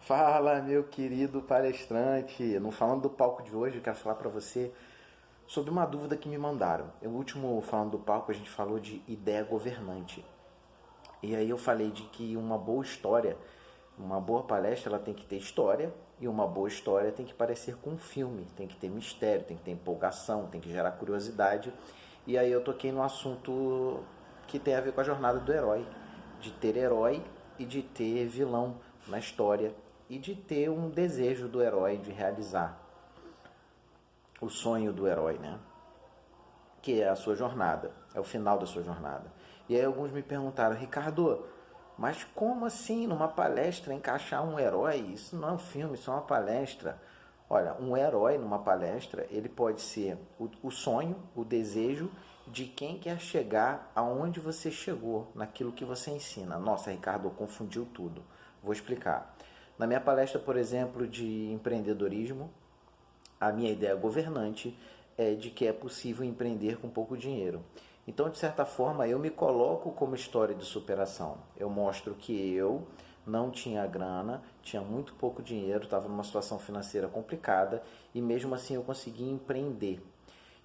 Fala, meu querido palestrante. No Falando do Palco de hoje, eu quero falar para você sobre uma dúvida que me mandaram. No último Falando do Palco, a gente falou de ideia governante. E aí eu falei de que uma boa história, uma boa palestra, ela tem que ter história, e uma boa história tem que parecer com um filme, tem que ter mistério, tem que ter empolgação, tem que gerar curiosidade. E aí eu toquei no assunto que tem a ver com a jornada do herói, de ter herói e de ter vilão na história e de ter um desejo do herói de realizar o sonho do herói, né? Que é a sua jornada, é o final da sua jornada. E aí alguns me perguntaram: Ricardo, mas como assim numa palestra encaixar um herói? Isso não é um filme, isso é uma palestra. Olha, um herói numa palestra, ele pode ser o sonho, o desejo de quem quer chegar aonde você chegou, naquilo que você ensina. Nossa, Ricardo, confundiu tudo. Vou explicar. Na minha palestra, por exemplo, de empreendedorismo, a minha ideia governante é de que é possível empreender com pouco dinheiro. Então, de certa forma, eu me coloco como história de superação. Eu mostro que eu não tinha grana, tinha muito pouco dinheiro, estava numa situação financeira complicada e mesmo assim eu consegui empreender.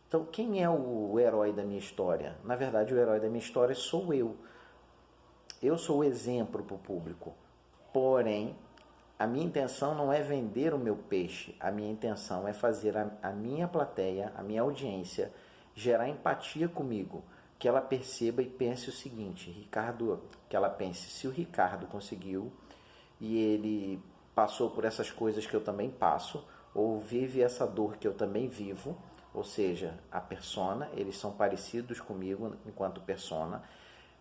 Então, quem é o herói da minha história? Na verdade, o herói da minha história sou eu. Eu sou o exemplo para o público. Porém, a minha intenção não é vender o meu peixe, a minha intenção é fazer a minha plateia, a minha audiência, gerar empatia comigo, que ela perceba e pense o seguinte: Ricardo, que ela pense, se o Ricardo conseguiu e ele passou por essas coisas que eu também passo, ou vive essa dor que eu também vivo, ou seja, a persona, eles são parecidos comigo enquanto persona.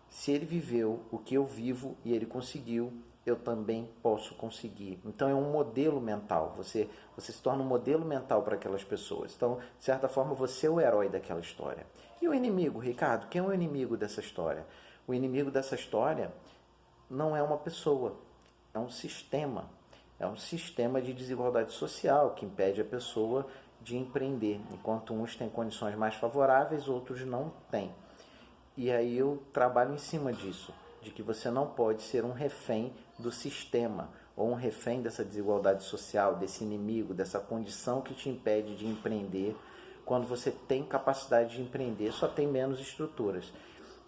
Se ele viveu o que eu vivo e ele conseguiu, eu também posso conseguir. Então é um modelo mental. Você se torna um modelo mental para aquelas pessoas. Então, de certa forma, você é o herói daquela história. E o inimigo, Ricardo? Quem é o inimigo dessa história? O inimigo dessa história não é uma pessoa, é um sistema. É um sistema de desigualdade social que impede a pessoa de empreender. Enquanto uns têm condições mais favoráveis, outros não têm. E aí eu trabalho em cima disso, de que você não pode ser um refém do sistema, ou um refém dessa desigualdade social, desse inimigo, dessa condição que te impede de empreender. Quando você tem capacidade de empreender, só tem menos estruturas.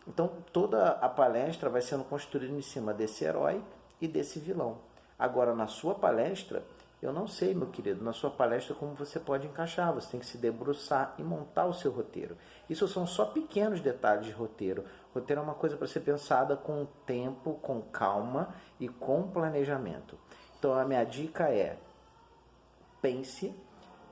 Então toda a palestra vai sendo construída em cima desse herói e desse vilão. Agora, na sua palestra, eu não sei, meu querido, na sua palestra como você pode encaixar. Você tem que se debruçar e montar o seu roteiro. Isso são só pequenos detalhes de roteiro. Roteiro é uma coisa para ser pensada com tempo, com calma e com planejamento. Então a minha dica é: pense,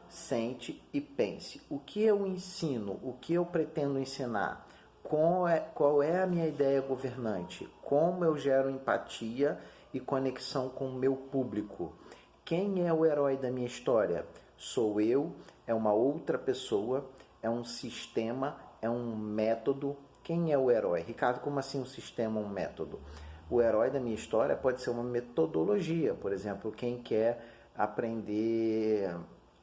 sente e pense. O que eu ensino? O que eu pretendo ensinar? Qual é a minha ideia governante? Como eu gero empatia e conexão com o meu público? Quem é o herói da minha história? Sou eu, é uma outra pessoa, é um sistema, é um método. Quem é o herói? Ricardo, como assim um sistema, um método? O herói da minha história pode ser uma metodologia. Por exemplo, quem quer aprender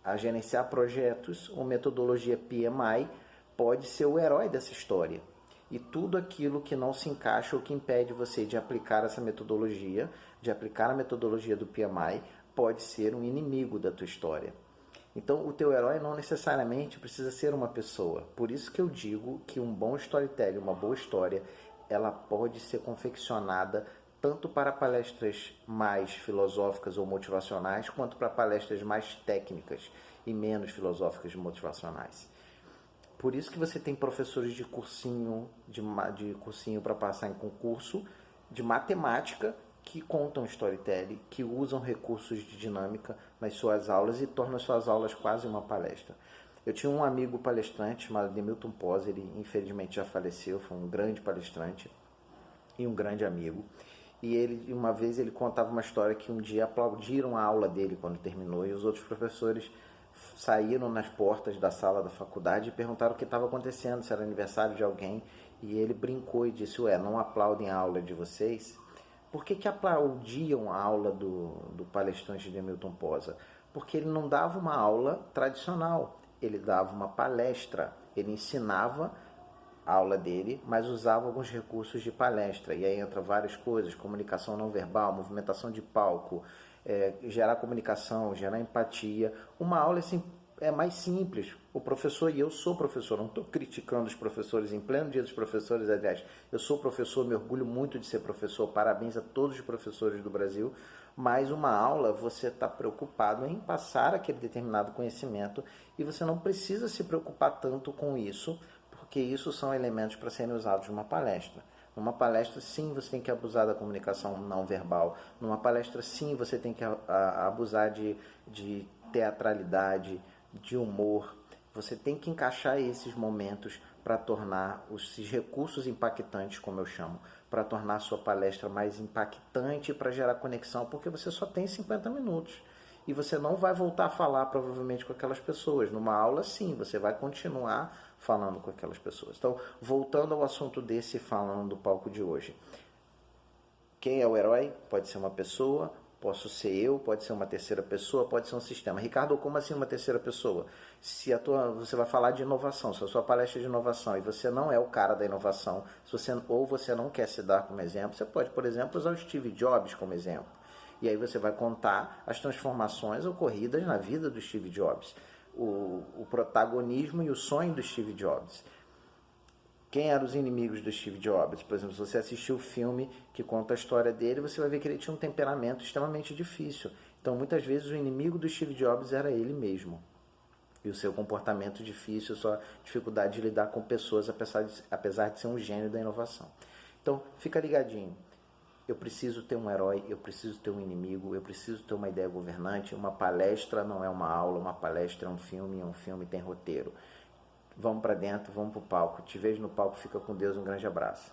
a gerenciar projetos, uma metodologia PMI pode ser o herói dessa história. E tudo aquilo que não se encaixa ou que impede você de aplicar essa metodologia, de aplicar a metodologia do PMI, pode ser um inimigo da tua história. Então o teu herói não necessariamente precisa ser uma pessoa. Por isso que eu digo que um bom storytelling, uma boa história, ela pode ser confeccionada tanto para palestras mais filosóficas ou motivacionais, quanto para palestras mais técnicas e menos filosóficas e motivacionais. Por isso que você tem professores de cursinho, de cursinho para passar em concurso, de matemática, que contam storytelling, que usam recursos de dinâmica nas suas aulas e tornam suas aulas quase uma palestra. Eu tinha um amigo palestrante chamado Demilton Pós, ele infelizmente já faleceu, foi um grande palestrante e um grande amigo. E ele, uma vez ele contava uma história que um dia aplaudiram a aula dele quando terminou e os outros professores saíram nas portas da sala da faculdade e perguntaram o que estava acontecendo, se era aniversário de alguém, e ele brincou e disse: ué, não aplaudem a aula de vocês? Por que aplaudiam a aula do palestrante de Hamilton Posa? Porque ele não dava uma aula tradicional, ele dava uma palestra, ele ensinava a aula dele, mas usava alguns recursos de palestra. E aí entra várias coisas, comunicação não verbal, movimentação de palco, gerar comunicação, gerar empatia. Uma aula assim, é mais simples. O professor, e eu sou professor, não estou criticando os professores em pleno dia dos professores, aliás, eu sou professor, me orgulho muito de ser professor, parabéns a todos os professores do Brasil, mas uma aula você está preocupado em passar aquele determinado conhecimento e você não precisa se preocupar tanto com isso, porque isso são elementos para serem usados numa palestra. Numa palestra, sim, você tem que abusar da comunicação não verbal. Numa palestra, sim, você tem que abusar de teatralidade, de humor. Você tem que encaixar esses momentos para tornar esses recursos impactantes, como eu chamo, para tornar a sua palestra mais impactante, para gerar conexão, porque você só tem 50 minutos. E você não vai voltar a falar provavelmente com aquelas pessoas. Numa aula, sim, você vai continuar falando com aquelas pessoas. Então, voltando ao assunto desse, falando do palco de hoje. Quem é o herói? Pode ser uma pessoa, posso ser eu, pode ser uma terceira pessoa, pode ser um sistema. Ricardo, como assim uma terceira pessoa? Se você vai falar de inovação, se a sua palestra é de inovação e você não é o cara da inovação, ou você não quer se dar como exemplo, você pode, por exemplo, usar o Steve Jobs como exemplo. E aí você vai contar as transformações ocorridas na vida do Steve Jobs, o protagonismo e o sonho do Steve Jobs. Quem eram os inimigos do Steve Jobs? Por exemplo, se você assistiu o filme que conta a história dele, você vai ver que ele tinha um temperamento extremamente difícil. Então, muitas vezes, o inimigo do Steve Jobs era ele mesmo. E o seu comportamento difícil, sua dificuldade de lidar com pessoas, apesar de ser um gênio da inovação. Então, fica ligadinho. Eu preciso ter um herói, eu preciso ter um inimigo, eu preciso ter uma ideia governante. Uma palestra não é uma aula, uma palestra é um filme tem roteiro. Vamos para dentro, vamos para o palco. Te vejo no palco, fica com Deus, um grande abraço.